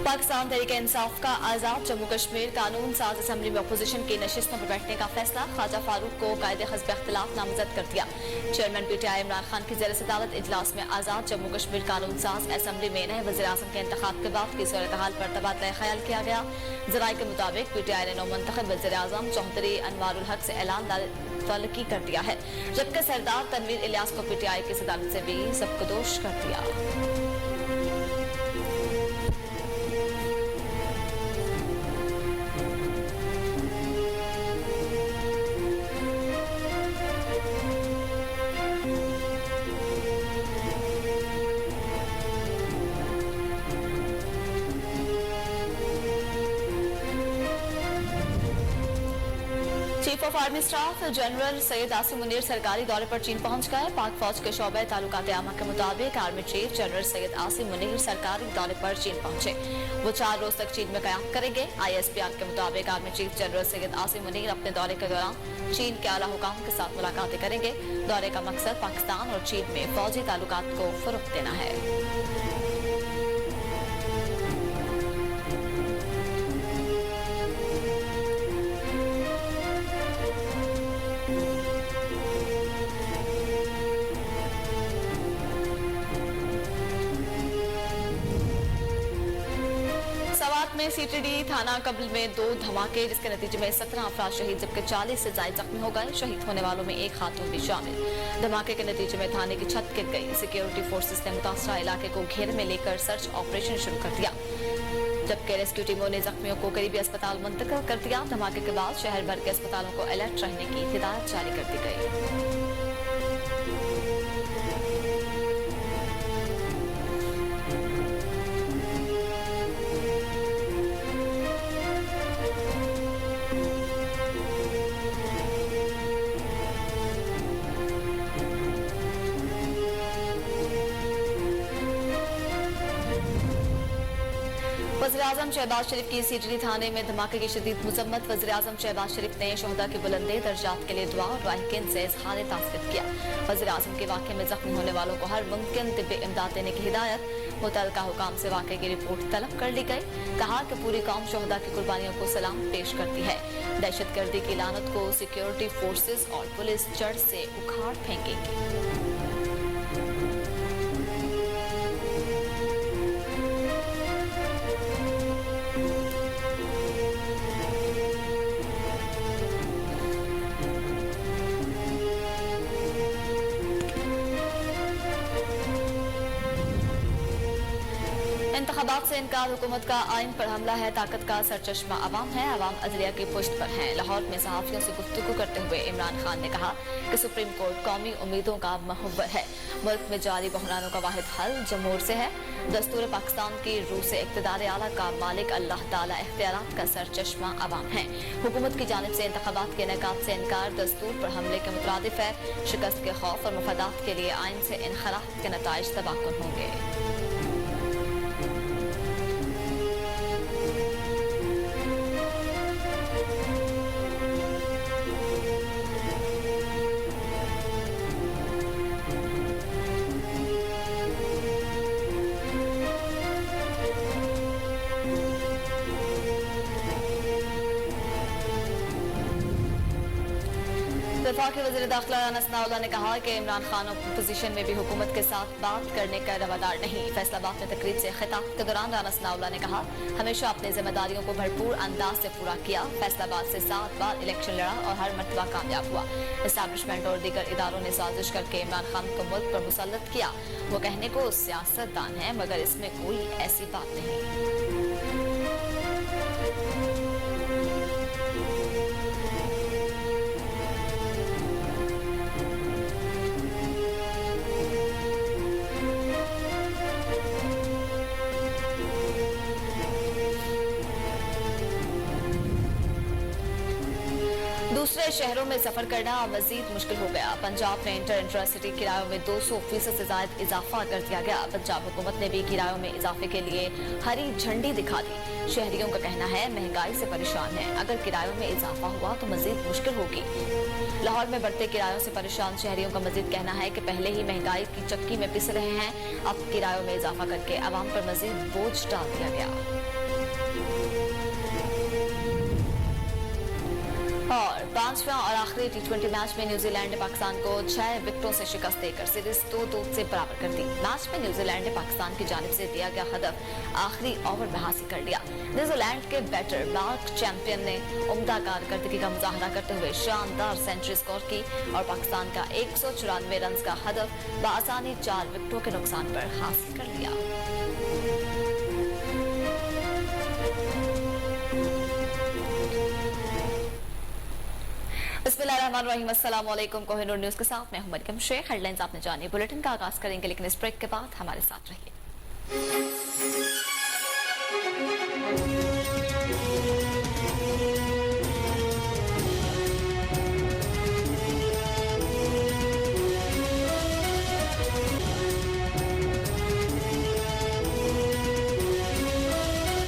पाकिस्तान तहरीक इंसाफ का आजाद जम्मू कश्मीर कानून साज असम्बली में अपोजिशन की नशिस्तों पर बैठने का फैसला। ख्वाजा फारूक को कायदे हस्ब इख्तिलाफ नामजद कर दिया। चेयरमैन पीटीआई इमरान खान की ज़ेर सदारत इजलास में आजाद जम्मू कश्मीर कानून साज असम्बली में नए वज़ीर आज़म के इंतखाब के बाद की सूरत हाल पर तबादला ख्याल किया गया। ज़राए के मुताबिक पीटीआई ने नौमंतखब वज़ीर आज़म चौधरी अनवारुल हक से ऐलान तलकी कर दिया है, जबकि सरदार तनवीर इलियास को पीटीआई की सदारत से भी सबकदोश कर दिया। Chief of army staff general Syed Asim Munir सरकारी दौरे पर चीन पहुंच गए। पाक फौज के शोबे ताल्लुकात आमा के मुताबिक army chief general Syed Asim Munir सरकारी दौरे पर चीन पहुंचे। वो 4 रोज तक चीन में कयाम करेंगे। ISPR के मुताबिक army chief general Syed Asim Munir अपने दौरे के दौरान चीन के आला हुकाम के साथ मुलाकातें करेंगे। दौरे का मकसद पाकिस्तान और चीन में फौजी ताल्लुकात को फरोग देना है। में CTD थाना कबल में 2 धमाके, जिसके नतीजे में 17 अफराद शहीद जबकि 40 से ज्यादा जख्मी हो गए। शहीद होने वालों में एक खातून भी शामिल। धमाके के नतीजे में थाने की छत गिर गई। सिक्योरिटी फोर्सेस ने मुतासरा इलाके को घेरे में लेकर सर्च ऑपरेशन शुरू कर दिया, जबकि रेस्क्यू टीमों ने जख्मियों को करीबी अस्पताल मुंतकिल कर दिया। धमाके के बाद शहर भर के अस्पतालों को अलर्ट रहने की हिदायत जारी कर दी गई। वज़ीर-ए-आज़म शहबाज शरीफ की CTD थाने में धमाके की शदीद मुज़म्मत। वज़ीर-ए-आज़म शहबाज शरीफ ने शोहदा के बुलंदे दर्जात के लिए दुआ और राहिकीन से इज़हार ताज़ियत किया। वज़ीर-ए-आज़म के वाक़े में जख्मी होने वालों को हर मुमकिन तिब्बी इमदाद देने की हिदायत। मुतल्लिका हुकाम से वाक़े की रिपोर्ट तलब कर ली गई। कहा कि पूरी कौम शोहदा की कुर्बानियों को सलाम पेश करती है। दहशतगर्दी की लानत को सिक्योरिटी फोर्सेस और पुलिस जड़ से उखाड़ फेंकेगी। इंतखाबात से इनकार हुकूमत का आइन पर हमला है। ताकत का सरचश्मा अवाम है, अवाम अदलिया की पुश्त पर है। लाहौर में सहाफियों से गुफ्तगू करते हुए इमरान खान ने कहा कि सुप्रीम कोर्ट कौमी उम्मीदों का महव्वर है। मुल्क में जारी बहरानों का वाहिद हल जमहूर से है। दस्तूर पाकिस्तान की रूह से इक़्तिदार आला का मालिक अल्लाह ताला, इख्तियारात का सरचश्मा अवाम है। हुकूमत की जानिब से इंतखाबात के इनेकाद से इनकार दस्तूर पर हमले के मुतरादिफ है। शिकस्त के खौफ और मफादात के लिए आइन से इनखरात के नताइज तबाकुन होंगे। वफाकी वज़ीर दाखिला राना सनाउल्लाह ने कहा कि इमरान खान अपोजिशन में भी हुकूमत के साथ बात करने का रवादार नहीं। फैसलाबाद में तकरीब से खिताब के दौरान राना सनाउल्लाह ने कहा हमेशा अपनी जिम्मेदारियों को भरपूर अंदाज से पूरा किया। फैसलाबाद से 7 बार इलेक्शन लड़ा और हर मरतबा कामयाब हुआ। एस्टैब्लिशमेंट और दीगर इदारों ने साजिश करके इमरान खान को मुल्क पर मुसल्लत किया। वो कहने को सियासतदान है, मगर इसमें कोई ऐसी बात नहीं। दूसरे शहरों में सफर करना मजीद मुश्किल हो गया। पंजाब में इंटरसिटी किरायों में 200% से ज्यादा इजाफा कर दिया गया। पंजाब हुकूमत ने भी किरायों में इजाफे के लिए हरी झंडी दिखा दी। शहरियों का कहना है महंगाई से परेशान है, अगर किरायों में इजाफा हुआ तो मजीद मुश्किल होगी। लाहौर में बढ़ते किरायों से परेशान शहरियों का मजीद कहना है कि पहले ही महंगाई की चक्की में पिस रहे हैं, अब किरायों में इजाफा करके आवाम पर मजीद बोझ डाल दिया गया। और पांचवां और आखिरी टी20 मैच में न्यूजीलैंड ने पाकिस्तान को 6 विकेटों से शिकस्त देकर सीरीज 2-2 से बराबर कर दी। मैच में न्यूजीलैंड ने पाकिस्तान की जानिब से दिया गया हदफ आखिरी ओवर में हासिल कर लिया। न्यूजीलैंड के बैटर मार्क चैंपियन ने उम्दा कारकर्दगी का मुजाहरा करते हुए शानदार सेंचुरी स्कोर की और पाकिस्तान का 194 रन का हदफ बआसानी 4 विकेटों के नुकसान पर हासिल कर लिया। बिस्मिल्लाहिर्रहमानिर्रहीम, अस्सलाम वालेकुम। कोहिनूर न्यूज़ के साथ मैं हूं मरियम शेख। हेडलाइंस आपने जानी। बुलेटिन का आगाज करेंगे, लेकिन इस ब्रेक के बाद हमारे साथ रहिए।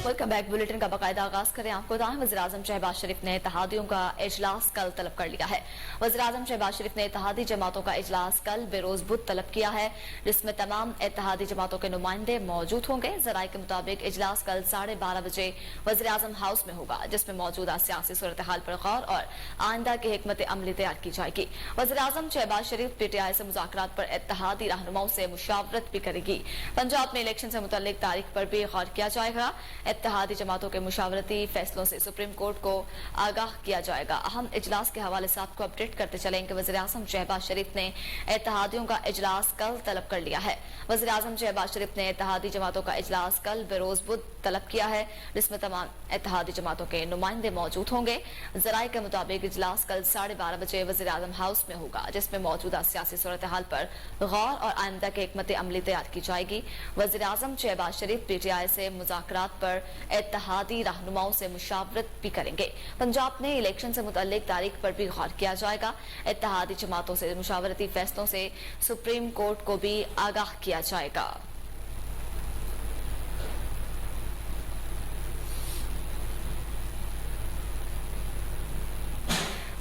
Welcome back. बुलेटिन का बाकायदा आगाज करें। आपको बताएं, वज़ीर-ए-आज़म शहबाज शरीफ ने इत्तेहादियों का इजलास कल तलब कर लिया है। वज़ीर-ए-आज़म शहबाज शरीफ ने इत्तेहादी जमातों का इजलास कल बेरोज बुध तलब किया है, जिसमें तमाम इत्तेहादी जमातों के नुमाइंदे मौजूद होंगे। ज़राए के मुताबिक इजलास कल 12:30 बजे वज़ीर-ए-आज़म हाउस में होगा, जिसमें मौजूदा सियासी सूरत हाल पर गौर और आइंदा की हिकमत अमली तैयार की जाएगी। वज़ीर-ए-आज़म शहबाज शरीफ PTI से मुज़ाकरात पर इत्तेहादी रहनुमाओं से मुशावरत भी करेगी। पंजाब में इलेक्शन से मुतल्लिक तारीख पर भी गौर किया जाएगा। इत्तेहादी जमातों के मुशावरती फैसलों से सुप्रीम कोर्ट को आगाह किया जाएगा। अहम इजलास के हवाले से आपको अपडेट करते चलें कि वज़ीर-ए-आज़म शहबाज शरीफ ने इत्तेहादियों का इजलास कल तलब कर लिया है। वज़ीर-ए-आज़म शहबाज शरीफ ने इत्तेहादी जमातों का इजलास कल बेरोज बुध तलब किया है, जिसमें तमाम इत्तेहादी जमातों के नुमाइंदे मौजूद होंगे। ज़राए के मुताबिक इजलास कल 12:30 बजे वज़ीर-ए-आज़म हाउस में होगा, जिसमें मौजूदा सियासी सूरत हाल पर गौर और आइंदा की हिकमत अमली तैयार की जाएगी। वज़ीर-ए-आज़म शहबाज शरीफ PTI से मुज़ाकरात पर इत्तेहादी रहनुमाओं से मुशावरत भी करेंगे। पंजाब में इलेक्शन से मुतल्लिक तारीख पर भी गौर किया जाएगा। इत्तेहादी जमातों से मुशावरती फैसलों से सुप्रीम कोर्ट को भी आगाह किया जाएगा।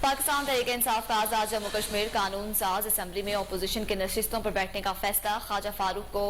पाकिस्तान तहरीक इंसाफ का आजाद जम्मू कश्मीर कानून साज असम्बली में अपोजिशन की नशिस्तों पर बैठने का फैसला ख्वाजा फारूक को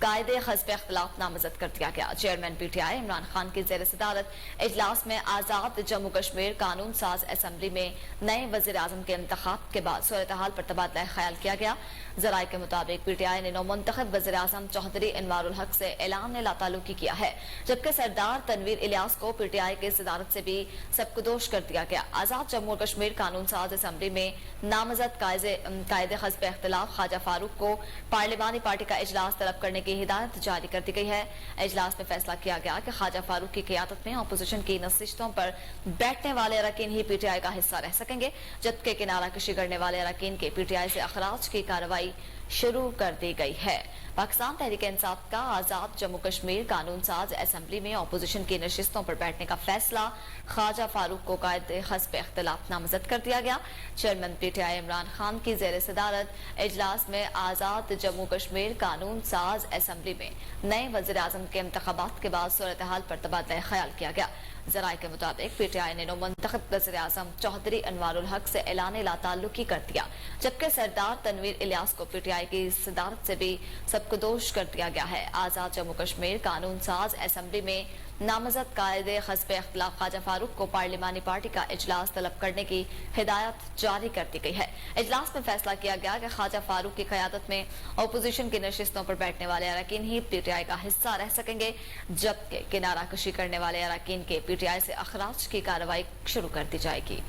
कायदे हस्ब इख्तिलाफ नामजद कर दिया गया। चेयरमैन PTI इमरान खान की ज़ेर सदारत इजलास में आजाद जम्मू कश्मीर कानून साज असम्बली में नए वज़ीर-ए-आज़म के इंतखाब के बाद सूरत हाल पर तबादला ख्याल किया गया। ज़राए के मुताबिक PTI ने नौमुंतखब वज़ीर-ए-आज़म चौधरी इनवारुल हक से ऐलान लाताल्लुकी किया है, जबकि सरदार तनवीर इलियास को PTI की सदारत से भी सबकदोश कर दिया गया। आजाद जम्मू कश्मीर कानून साज असम्बली में नामजद कायदे हस्ब इख्तिलाफ ख्वाजा फारूक को पार्लिमानी पार्टी का इजलास तलब करने की हिदायत जारी कर दी गई है। इजलास में फैसला किया गया कि ख्वाजा फारूक की क़ियादत में अपोजिशन की नशिस्तों पर बैठने वाले अरकान ही PTI का हिस्सा रह सकेंगे, जबकि किनारा कशी करने वाले अरकान के PTI से अखराज की कार्रवाई शुरू कर दी गई है। पाकिस्तान तहरीक इंसाफ का आजाद जम्मू कश्मीर कानून साज असम्बली में अपोजिशन की नशिस्तों पर बैठने का फैसला ख्वाजा फारूक को कायदे हस्ब इख्तिलाफ नामजद कर दिया गया। चेयरमैन PTI इमरान खान की ज़ेर सदारत इजलास में आजाद जम्मू कश्मीर कानून साज असम्बली में नए वज़ीर-ए-आज़म के इंतखाबात के बाद सूरत हाल पर तबादला ख्याल किया गया। ज़राए के मुताबिक PTI ने नौमुंतखब वज़ीर-ए-आज़म चौधरी इनवारुल हक से ऐलान लाताल्लुकी कर दिया, जबकि सरदार तनवीर इलियास को PTI की सदारत से भी सबकदोश कर दिया गया है। आजाद जम्मू कश्मीर कानून साज असम्बली में नामजद कायदे हस्ब इख्तिलाफ ख्वाजा फारूक को पार्लिमानी पार्टी का इजलास तलब करने की हिदायत जारी कर दी गई है। इजलास में फैसला किया गया कि ख्वाजा फारूक की क़यादत में अपोजिशन की नशिस्तों पर बैठने वाले अरकान ही PTI का हिस्सा रह सकेंगे, जबकि किनारा कशी करने वाले अरकान के PTI से अखराज की कार्रवाई शुरू कर दी जाएगी।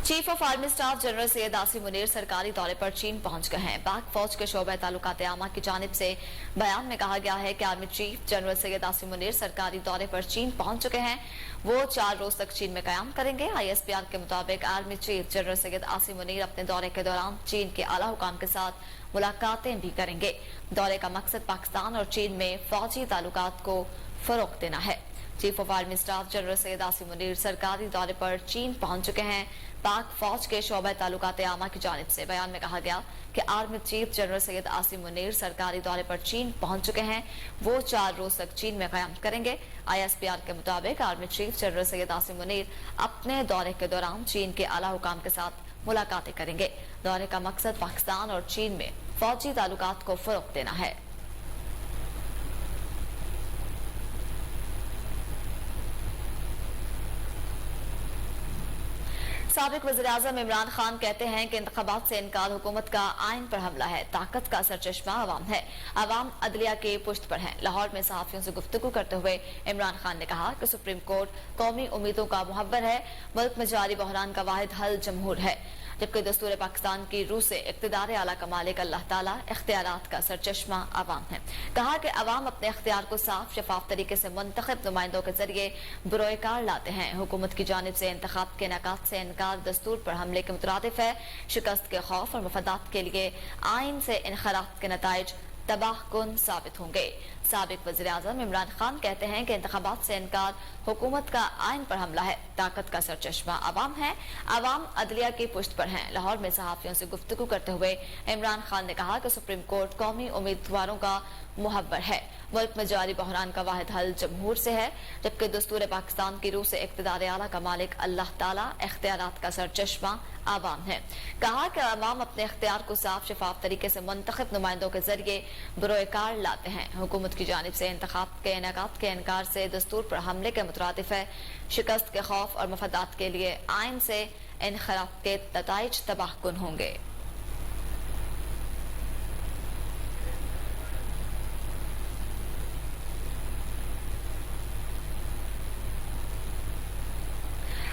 Chief of army staff general Syed Asim Munir सरकारी दौरे पर चीन पहुंच गए हैं। पाक फौज के शोबे ताल्लुकात आमा की जानिब से बयान में कहा गया है कि army chief general Syed Asim Munir सरकारी दौरे पर चीन पहुंच चुके हैं। वो 4 रोज तक चीन में कयाम करेंगे। ISPR के मुताबिक army chief general Syed Asim Munir अपने दौरे के दौरान चीन के आला हुकाम के साथ मुलाकातें भी करेंगे। दौरे का मकसद पाकिस्तान और चीन में फौजी ताल्लुकात को फरोग देना है। Chief of army staff general Syed Asim Munir सरकारी दौरे पर चीन पहुंच चुके हैं। पाक फौज के शोबे ताल्लुकात आमा की जानिब से बयान में कहा गया कि army chief general Syed Asim Munir सरकारी दौरे पर चीन पहुंच चुके हैं। वो 4 रोज तक चीन में कयाम करेंगे। ISPR के मुताबिक army chief general Syed Asim Munir अपने दौरे के दौरान चीन के आला हुकाम के साथ मुलाकातें करेंगे। दौरे का मकसद पाकिस्तान और चीन में फौजी ताल्लुकात को फरोग देना है। साबिक वज़ीर-ए-आज़म इमरान खान कहते हैं कि इंतखाबात से इनकार हुकूमत का आइन पर हमला है, ताकत का सरचश्मा अवाम है, अवाम अदलिया के पुश्त पर है। लाहौर में सहाफियों से गुफ्तगू करते हुए इमरान खान ने कहा कि सुप्रीम कोर्ट कौमी उम्मीदों का मुहव्वर है, मुल्क में जारी बहरान का वाहिद हल जमहूर है, जबकि दस्तूर पाकिस्तान की रूह से इक़्तिदार आला का मालिक अल्लाह ताला, इख्तियारात का सरचश्मा अवाम है। कहा कि अवाम अपने इख्तियार को साफ शफाफ तरीके से मुंतखब नुमाइंदों के जरिए बरोएकार लाते हैं। हुकूमत की जानिब से इंतखाब के इनेकात से इनकार दस्तूर पर हमले के मुतरादिफ है। शिकस्त के खौफ और मफादात के लिए आइन से इनखरात के नताइज तबाहकुन साबित होंगे। साबिक वज़ीर-ए-आज़म इमरान खान कहते हैं कि इंतखाबात से इनकार हुकूमत का आइन पर हमला है, ताकत का सरचश्मा अवाम है, अवाम अदलिया की पुश्त पर है। लाहौर में सहाफियों से गुफ्तगू करते हुए इमरान खान ने कहा कि सुप्रीम कोर्ट कौमी उम्मीदवारों का मुहव्वर है, मुल्क में जारी बहरान का वाहिद हल जमहूर से है, जबकि दस्तूर पाकिस्तान की रूह से इक़्तिदार आला का मालिक अल्लाह ताला, इख्तियारात का सरचश्मा आवाम है। कहा कि अवाम अपने इख्तियार को साफ शफाफ तरीके से मुंतखब नुमाइंदों के जरिए बरोएकार लाते हैं। हुकूमत की जानिब से इंतखाब के इनेकात के इनकार से दस्तूर पर हमले के मुतरादिफ है। शिकस्त के खौफ और मफादात के लिए आइन से इनखरात के नताइज तबाहकुन होंगे।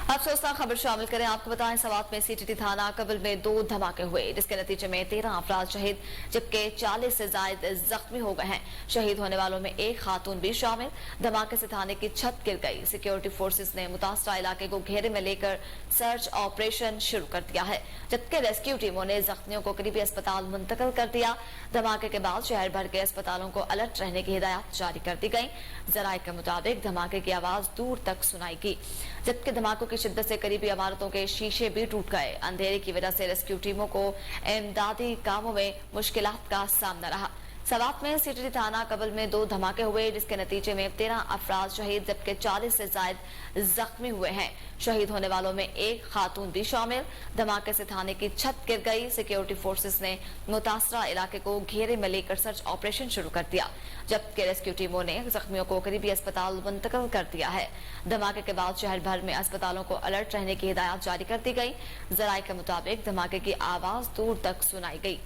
अब सोचता खबर शामिल करें। आपको बताएं, सवात में सीटीटी थाना कबल में 2 धमाके हुए, जिसके नतीजे में 13 अफराद शहीद जबकि 40 से जायद जख्मी हो गए हैं। शहीद होने वालों में एक खातून भी शामिल। धमाके से थाने की छत गिर गई। सिक्योरिटी फोर्सेस ने मुतासरा इलाके को घेरे में लेकर सर्च ऑपरेशन शुरू कर दिया है, जबकि रेस्क्यू टीमों ने जख्मियों को करीबी अस्पताल मुंतकिल कर दिया। धमाके के बाद शहर भर के अस्पतालों को अलर्ट रहने की हिदायत जारी कर दी गई। जराये के मुताबिक धमाके की आवाज दूर तक सुनाई दी, जबकि धमाकों की शिद्दत से करीबी इमारतों के शीशे भी टूट गए। अंधेरे की वजह से रेस्क्यू टीमों को इमदादी कामों में मुश्किलात का सामना रहा। सवात में सीटीटी थाना कबल में 2 धमाके हुए, जिसके नतीजे में 13 अफराद शहीद जबकि 40 से जायद जख्मी हुए हैं। शहीद होने वालों में एक खातून भी शामिल। धमाके से थाने की छत गिर गई। सिक्योरिटी फोर्सेस ने मुतासरा इलाके को घेरे में लेकर सर्च ऑपरेशन शुरू कर दिया, जबकि रेस्क्यू टीमों ने जख्मियों को करीबी अस्पताल मुंतकिल कर दिया है। धमाके के बाद शहर भर में अस्पतालों को अलर्ट रहने की हिदायत जारी कर दी गई। जराये के मुताबिक धमाके की आवाज दूर तक सुनाई गई,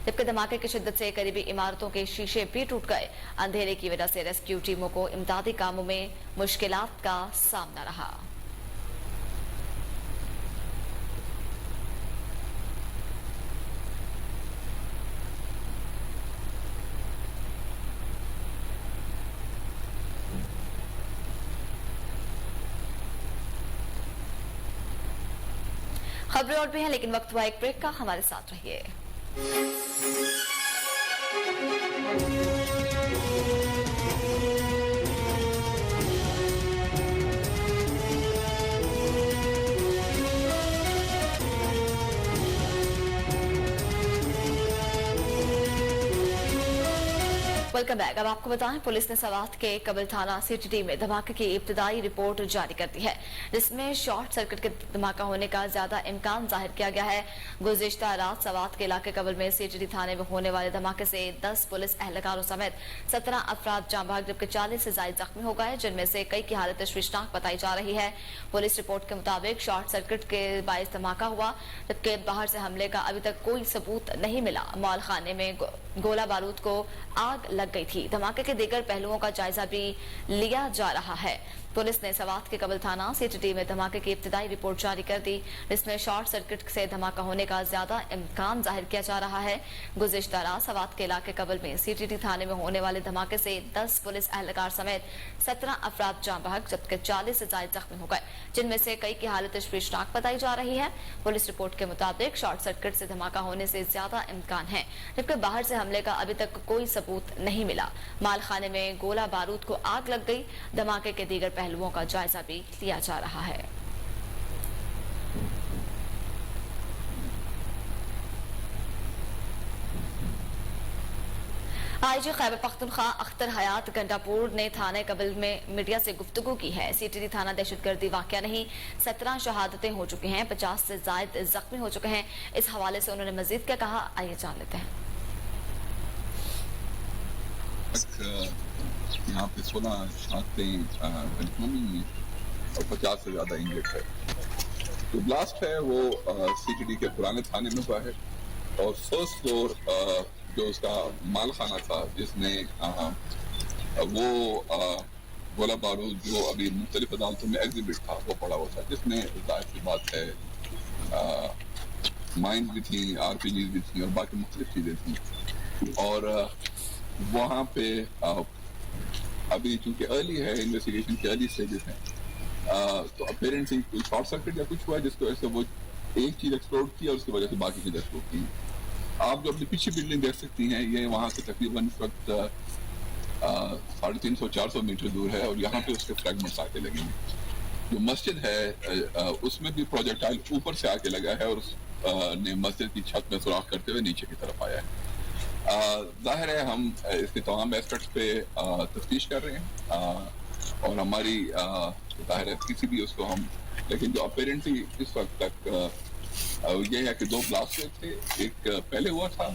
जबकि धमाके की शिद्दत से करीबी इमारतों के शीशे भी टूट गए। अंधेरे की वजह से रेस्क्यू टीमों को इमदादी कामों में मुश्किलात का सामना रहा। खबरें और भी हैं, लेकिन वक्त हुआ एक ब्रेक का। हमारे साथ रहिए। Welcome back. अब आपको बताएं, पुलिस ने सवात के कबल थाना सीटीटी में धमाके की इब्तिदाई रिपोर्ट जारी कर दी है, जिसमें शॉर्ट सर्किट के धमाका होने का ज्यादा इम्कान जाहिर किया गया है। गुज़िश्ता रात सवात के इलाके कबल में सीटीटी थाने में होने वाले धमाके से 10 पुलिस एहलकारों समेत 17 अफराद जाँ बहक जबकि 40 से ज्यादा जख्मी हो गए, जिनमें से कई की हालत तशवीशनाक बताई जा रही है। पुलिस रिपोर्ट के मुताबिक शॉर्ट सर्किट के बायस धमाका हुआ, जबकि बाहर से हमले का अभी तक कोई सबूत नहीं मिला। मॉल खाने में गोला बारूद को आग लग गई थी। धमाके के दीगर पहलुओं का जायजा भी लिया जा रहा है। पुलिस ने सवात के कबल थाना सीटीटी में धमाके की इब्तिदाई रिपोर्ट जारी कर दी, जिसमें शॉर्ट सर्किट से धमाका होने का ज्यादा इम्कान जाहिर किया जा रहा है। गुज़िश्ता रात सवात के इलाके कबल में सीटीटी थाने में होने वाले धमाके से 10 पुलिस एहलकार समेत 17 अफराद जाँ बहक जबकि 40 से ज्यादा जख्मी हो गए, जिनमें से कई की हालत तशवीशनाक बताई जा रही है। पुलिस रिपोर्ट के मुताबिक शॉर्ट सर्किट से धमाका होने से ज्यादा इम्कान है, जबकि बाहर से हमले का अभी तक कोई सबूत नहीं मिला। माल खाने में गोला बारूद को आग लग गई। धमाके के दीगर पहलुओं का जायजा भी लिया जा रहा है। आईजी खैबर पख्तूनख्वा अख्तर हयात गंडापुर ने थाने कबल में मीडिया से गुफ्तगू की है। सीटीटी थाना दहशतगर्दी वाकया नहीं, 17 शहादतें हो चुकी हैं, 50 से ज्यादा जख्मी हो चुके हैं। इस हवाले से उन्होंने मजीद क्या कहा, आइए जान लेते हैं। यहाँ पे 16 शहादतें कंफर्म हुई हैं और 50 से ज़्यादा इंजर्ड है। जो ब्लास्ट है वो CTD के पुराने थाने में हुआ है और फर्स्ट फ्लोर जो उसका माल खाना था जिसमें वो गोला बारूद जो अभी मुख्तलिफ अदालतों में एग्जिबिट था वो पड़ा हुआ था, जिसमें जाहिर सी बात है माइंस भी थी, RPGs भी थी और बाकी मुख्तलिफ चीज़ें थी। और वहाँ पे अभी चूंकि अर्ली है, इन्वेस्टिगेशन के अर्ली स्टेजेस हैं, तो अपेरेंटली कोई शॉर्ट सर्किट या कुछ हुआ जिसकी वजह से वो एक चीज़ एक्सप्लोड की और उसकी वजह से बाकी चीज़ एक्सप्लोड की। आप जो अपनी पीछे बिल्डिंग देख सकती हैं, ये वहाँ से तकरीबन इस वक्त 350-400 मीटर दूर है और यहाँ पे उसके फ्रैगमेंट्स आके लगे हैं। जो मस्जिद है उसमें भी प्रोजेक्टाइल ऊपर से आके लगा है और ने मस्जिद की छत में सुराख करते हुए नीचे की तरफ आया है। जाहिर है हम इसके तमाम एस्पेक्ट्स पे तफ्तीश कर रहे हैं और हमारी जाहिर है किसी भी उसको हम, लेकिन जो अपेरेंटली इस वक्त तक ये है कि 2 ब्लास्ट हुए थे। एक पहले हुआ था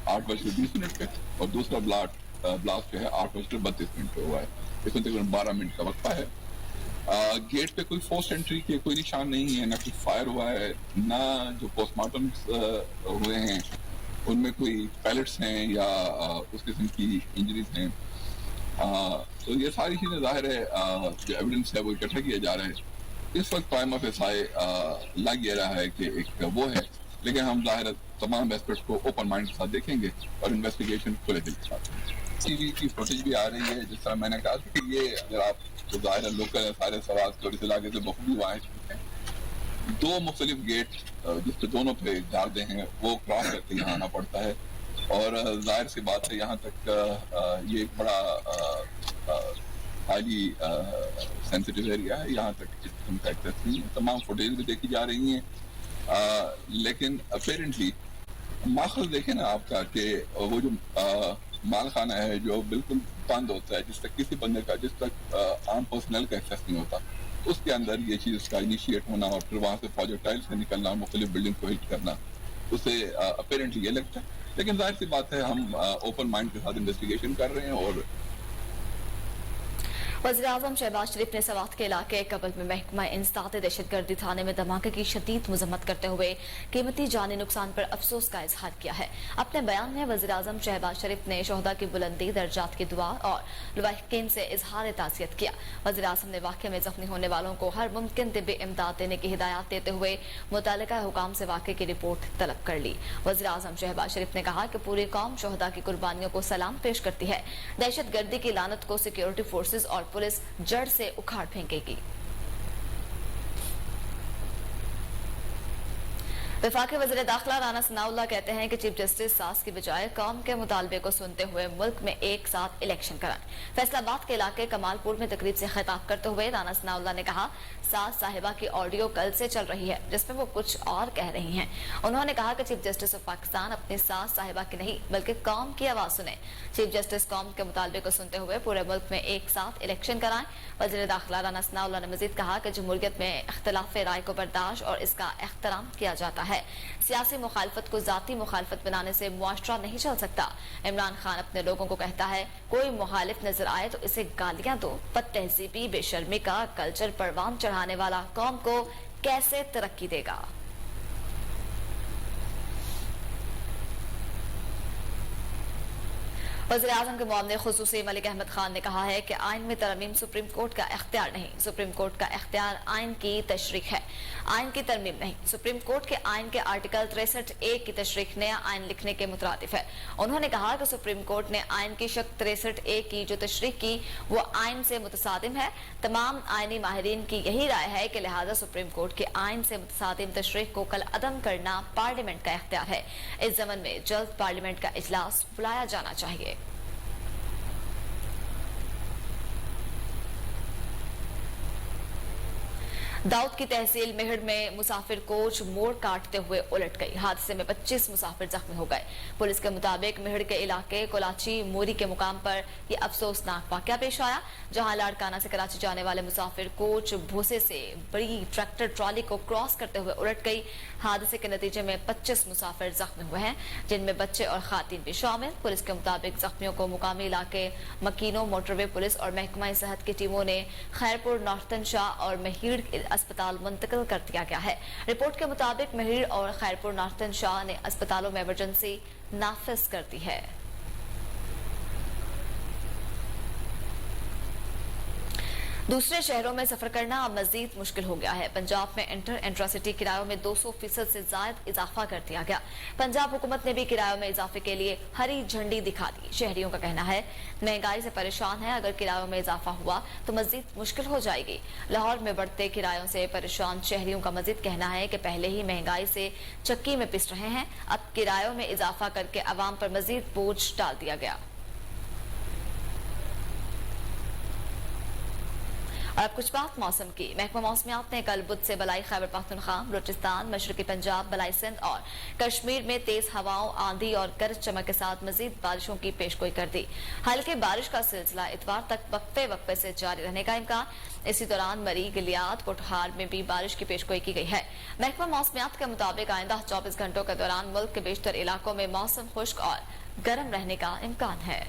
8:20 पे और दूसरा ब्लास्ट जो है 8:32 पे हुआ है। इसमें तकरीबन 12 मिनट का वक्फा है। गेट पे कोई फोर्स एंट्री के कोई निशान नहीं है, ना कोई फायर हुआ है, ना जो पोस्टमार्टम हुए हैं उनमें कोई पैलेट्स हैं या उस किस्म की इंजरीज हैं। तो ये सारी चीज़ें जाहिर है जो एविडेंस है वो इकट्ठा किया जा रहा है। इस वक्त टाइम ऑफ एसआई लग ये रहा है कि एक वो है, लेकिन हम जाहिर तमाम एस्पेक्ट्स को ओपन माइंड के साथ देखेंगे और इन्वेस्टिगेशन खुले दिल के साथ। TV की फुटेज भी आ रही है, जिस तरह मैंने कहा था कि ये अगर आप तो जाहिर लोकल है, सारे सवाल और इस इलाके से बखूबी वहाँ हैं। 2 मुख्तलिफ गेट जिसपे दोनों पे जाते हैं वो क्रॉस करके यहाँ आना पड़ता है और जाहिर सी बात है यहाँ तक ये एक बड़ा हाईली सेंसिटिव एरिया है, यहाँ तक इनका एक्सेस नहीं है। तमाम फुटेज भी देखी जा रही हैं, लेकिन अपेरेंटली माखज़ देखें ना आपका कि वो जो माल खाना है जो बिल्कुल बंद होता है, जिस तक किसी बंदे का, जिस तक आम पर्सनल का एक्सेस नहीं होता, उसके अंदर ये चीज़ का इनिशिएट होना और फिर वहाँ से प्रोजेक्टाइल से निकलना, मुख्तलिफ बिल्डिंग को हिट करना, उसे अपेरेंटली ये लगता है। लेकिन जाहिर सी बात है हम ओपन माइंड के साथ इन्वेस्टिगेशन कर रहे हैं। और वज़ीर-ए-आज़म शहबाज शरीफ ने सवात के इलाके कबल में महकमा इंसदाद दहशतगर्दी थाने में धमाके की शदीद मजम्मत करते हुए कीमती जानी नुकसान पर अफसोस का इजहार किया है। अपने बयान में वज़ीर-ए-आज़म शहबाज शरीफ ने शोहदा की बुलंदी, दर्जात की दुआ और लवाहिकीन से इजहार ताज़ियत किया। वज़ीर-ए-आज़म ने वाक़े में जख्मी होने वालों को हर मुमकिन तिब्बी इमदाद देने की हिदायत देते हुए मुतल्लिका हुकाम से वाक़े की रिपोर्ट तलब कर ली। वज़ीर-ए-आज़म शहबाज शरीफ ने कहा कि पूरी कौम शोहदा की कुर्बानियों को सलाम पेश करती है। दहशतगर्दी की लानत को सिक्योरिटी फोर्सेज और पुलिस जड़ से उखाड़ फेंकेगी। वफाकी वज़ीर दाखिला राना सनाउल्लाह कहते हैं कि चीफ जस्टिस सास की बजाय कौम के मुतालबे को सुनते हुए मुल्क में एक साथ इलेक्शन कराएं। फैसलाबाद के इलाके कमालपुर में तकरीब से खिताब करते हुए राना सनाउल्लाह ने कहा, सास साहिबा की ऑडियो कल से चल रही है जिसमें वो कुछ और कह रही हैं। उन्होंने कहा कि चीफ जस्टिस ऑफ पाकिस्तान अपनी सास साहिबा की नहीं बल्कि कौम की आवाज सुने। चीफ जस्टिस कौम के मुतालबे को सुनते हुए पूरे मुल्क में एक साथ इलेक्शन कराएं। वज़ीर दाखिला राना सनाउल्लाह ने मजीद कहा कि जमहूरियत में इख्तिलाफ राय को बर्दाश्त और इसका एहतराम किया जाता है। सियासी मुखालफत को जाती मुखालफत बनाने से मुआशरा नहीं चल सकता। इमरान खान अपने लोगों को कहता है, कोई मुखालिफ नजर आए तो इसे गालियां दो। बदतहजीबी, बेशर्मी का कल्चर परवान चढ़ाने वाला कौम को कैसे तरक्की देगा। वज़ीर-ए-आज़म के मुआविन खुसूसी मलिक अहमद खान ने कहा है कि आइन में तरमीम सुप्रीम कोर्ट का इख्तियार नहीं, सुप्रीम कोर्ट का इख्तियार आइन की तशरीह है, आइन की तरमीम नहीं। सुप्रीम कोर्ट के आइन के आर्टिकल 63(a) की तशरीह नया आइन लिखने के मुतरादिफ है। उन्होंने कहा कि सुप्रीम कोर्ट ने आइन की शक 63(a) की जो तशरीह की वो आइन से मुतसादिम है। तमाम आइनी माहिरीन की यही राय है कि लिहाजा सुप्रीम कोर्ट के आइन से मुतसादिम तशरीह को कल अदम करना पार्लियामेंट का इख्तियार है। इस ज़मन में जल्द पार्लियामेंट का इजलास बुलाया जाना चाहिए। दाऊद की तहसील मेहड़ में मुसाफिर कोच मोड़ काटते हुए उलट गई। हादसे में 25 मुसाफिर जख्मी हो गए। पुलिस के मुताबिक मेहड़ के इलाके कोलाची मोरी के मुकाम पर यह अफसोसनाक वाकया पेश आया, जहां लाड़काना से कराची जाने वाले मुसाफिर कोच भूसे से बड़ी ट्रैक्टर ट्रॉली को क्रॉस करते हुए उलट गई। हादसे के नतीजे में 25 मुसाफिर जख्मी हुए हैं, जिनमें बच्चे और खातिन भी शामिल। पुलिस के मुताबिक जख्मियों को मुकामी इलाके मकीनो मोटरवे पुलिस और महकमा सेहत की टीमों ने खैरपुर नॉर्थन शाह और महीड़ अस्पताल मुंतकिल कर दिया गया है। रिपोर्ट के मुताबिक महीड़ और खैरपुर नॉर्थन शाह ने अस्पतालों में इमरजेंसी नाफिज कर दी है। दूसरे शहरों में सफर करना अब मजीद मुश्किल हो गया है। पंजाब में इंट्रासिटी किरायों में 200% से ज्यादा इजाफा कर दिया गया। पंजाब हुकूमत ने भी किरायों में इजाफे के लिए हरी झंडी दिखा दी। शहरियों का कहना है महंगाई से परेशान है, अगर किरायों में इजाफा हुआ तो मजीद मुश्किल हो जाएगी। लाहौर में बढ़ते किरायों से परेशान शहरियों का मजीद कहना है कि पहले ही महंगाई से चक्की में पिस रहे हैं, अब किरायों में इजाफा करके अवाम पर मजीद बोझ डाल दिया गया। और अब कुछ बात मौसम की। महकमा मौसमियात ने कल बुध से बलाई खैबर पख्तूनख्वा, बलूचिस्तान, मशरकी पंजाब, बलाई सिंध और कश्मीर में तेज हवाओं, आंधी और गरज चमक के साथ मजीद बारिशों की पेशगोई कर दी। हल्के बारिश का सिलसिला इतवार तक वक्फे से जारी रहने का इम्कान। इसी दौरान मरी, गिलियात, पुटहार में भी बारिश की पेशगोई की गई है। महकमा मौसमियात के मुताबिक आइंदा 24 घंटों के दौरान मुल्क के बेशतर इलाकों में मौसम खुश्क और गर्म रहने का इम्कान है।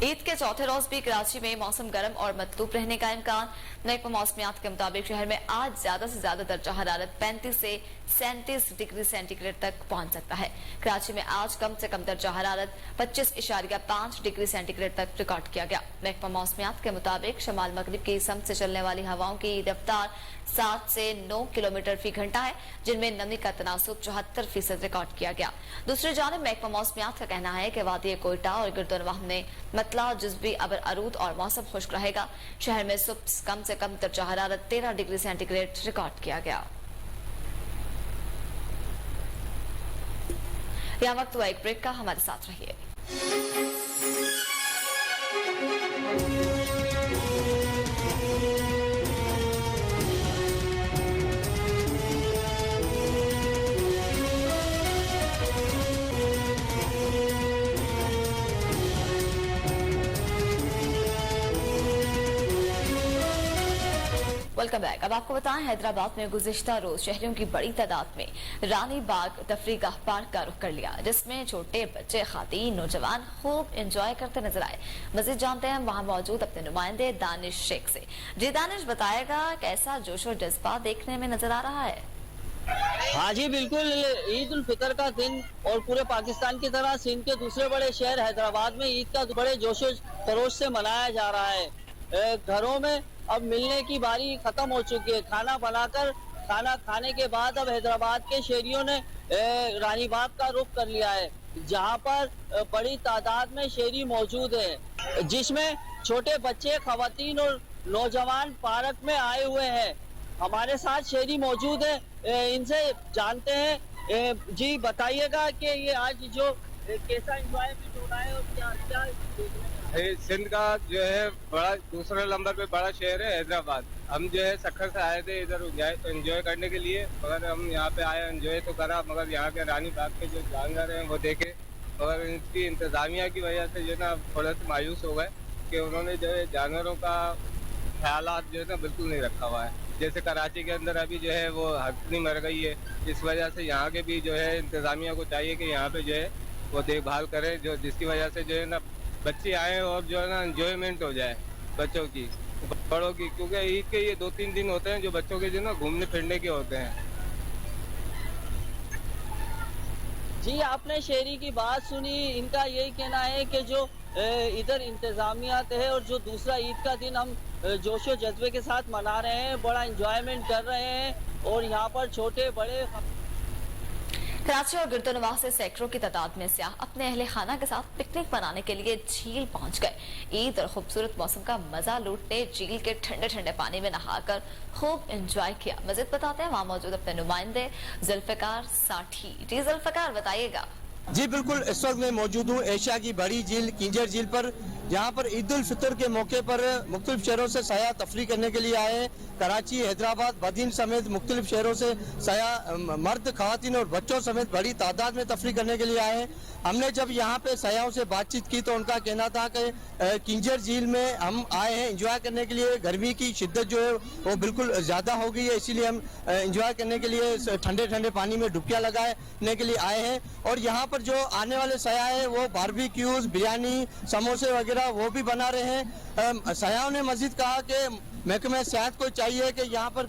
ईद के चौथे रोज भी कराची में मौसम गर्म और मतलूब रहने का इम्कान। महकमा मौसमियात के मुताबिक शहर में आज ज्यादा से ज्यादा दर्जा हरारत 35 से 37 डिग्री सेंटीग्रेड तक पहुंच सकता है। कराची में आज कम से कम दर्जा हरारत 25.5 डिग्री सेंटीग्रेड तक रिकॉर्ड किया गया। महकमा मौसमियात के मुताबिक शमाल मगरिब की समत से चलने वाली हवाओं की रफ्तार 7 से 9 किलोमीटर फी घंटा है, जिनमें नमी का तनासुब 74% रिकॉर्ड किया गया। दूसरी जानिब महकमा मौसमियात का कहना है कि वादी कोयटा और गिरदोनवाह में मतला, जुज़वी, अबर आरूद और मौसम खुश्क रहेगा। शहर में सुबह कम से कम दर्जा हरारत 13 डिग्री सेंटीग्रेड रिकॉर्ड किया गया। यहाँ वक्त हुआ एक ब्रेक का, हमारे साथ रहिए। Welcome back. अब आपको बताएं, हैदराबाद में गुज़िश्ता रोज शहरियों की बड़ी तादाद में रानी बाग तफरीगाह पार्क का रुख कर लिया, जिसमें छोटे बच्चे, खातीन, नौजवान खूब एंजॉय करते नजर आए। मजीद जानते हैं वहां मौजूद अपने नुमाइंदे दानिश शेख से। जी दानिश, बताएगा कैसा जोश और जज्बा देखने में नजर आ रहा है? हाँ जी बिल्कुल, ईद उल फितर का दिन और पूरे पाकिस्तान की तरह सिंध के दूसरे बड़े शहर हैदराबाद में ईद का बड़े जोशो खरोश से मनाया जा रहा है। घरों में अब मिलने की बारी खत्म हो चुकी है। खाना बनाकर खाना खाने के बाद अब हैदराबाद के शहरियों ने रानी बाग का रुख कर लिया है, जहां पर बड़ी तादाद में शहरी मौजूद है, जिसमें छोटे बच्चे, खवातीन और नौजवान पार्क में आए हुए हैं। हमारे साथ शहरी मौजूद है, इनसे जानते हैं। जी बताइएगा कि ये आज जो कैसा एंजॉयमेंट हो रहा है और क्या क्या सिंध का जो है बड़ा दूसरे नंबर पे बड़ा शहर है हैदराबाद। हम जो है सखर से आए थे इधर एंजॉय करने के लिए, मगर हम यहाँ पे आए, एंजॉय तो करा, मगर यहाँ के रानी बाग के जो जानवर हैं वो देखे, मगर इनकी इंतजामिया की वजह से जो है ना थोड़ा सा मायूस हो गए कि उन्होंने जो है जानवरों का ख्यालात जो है ना बिल्कुल नहीं रखा हुआ है। जैसे कराची के अंदर अभी जो है वो हथनी मर गई है, इस वजह से यहाँ के भी जो है इंतजामिया को चाहिए कि यहाँ पे जो है वो देखभाल करे, जो जिसकी वजह से जो है ना बच्चे आए और जो है ना एंजॉयमेंट हो जाए बच्चों की, बड़ों की, क्योंकि ईद के ये 2-3 दिन होते हैं जो बच्चों के जो ना घूमने फिरने के होते हैं। जी आपने शहरी की बात सुनी, इनका यही कहना है कि जो इधर इंतजामियात है और जो दूसरा ईद का दिन हम जोशो जज्बे के साथ मना रहे हैं, बड़ा एंजॉयमेंट कर रहे हैं और यहाँ पर छोटे बड़े। कराची और गिरदोनवाह से सैकड़ों की तादाद में सियाह अपने अहले खाना के साथ पिकनिक मनाने के लिए झील पहुंच गए। ईद और खूबसूरत मौसम का मजा लूटने झील के ठंडे ठंडे पानी में नहाकर खूब एंजॉय किया। मजीद बताते हैं वहां मौजूद अपने नुमाइंदे जुल्फिकार साठी। जी जुल्फिकार, बताइएगा। जी बिल्कुल, इस वक्त मैं मौजूद हूँ एशिया की बड़ी झील किंजर झील पर, जहाँ पर ईद उल फितर के मौके पर मुख्तलिफ शहरों से सयाह तफरी करने के लिए आए हैं। कराची, हैदराबाद, बदीन समेत मुख्तलिफ शहरों से सयाह मर्द, खवातीन और बच्चों समेत बड़ी तादाद में तफरी करने के लिए आए हैं। हमने जब यहाँ पे सयाहों से बातचीत की तो उनका कहना था कि किंजर झील में हम आए हैं एंजॉय करने के लिए। गर्मी की शिद्दत जो है वो बिल्कुल ज़्यादा हो गई है, इसीलिए हम एंजॉय करने के लिए ठंडे ठंडे पानी में डुबकियाँ लगाने के लिए आए हैं। और यहाँ पर जो आने वाले सयाह हैं वो बारबेक्यूज, बिरयानी, समोसे वगैरह वो भी बना रहे हैं। सयाहों ने मजीद कहा कि महकमे सेहत को चाहिए कि यहाँ पर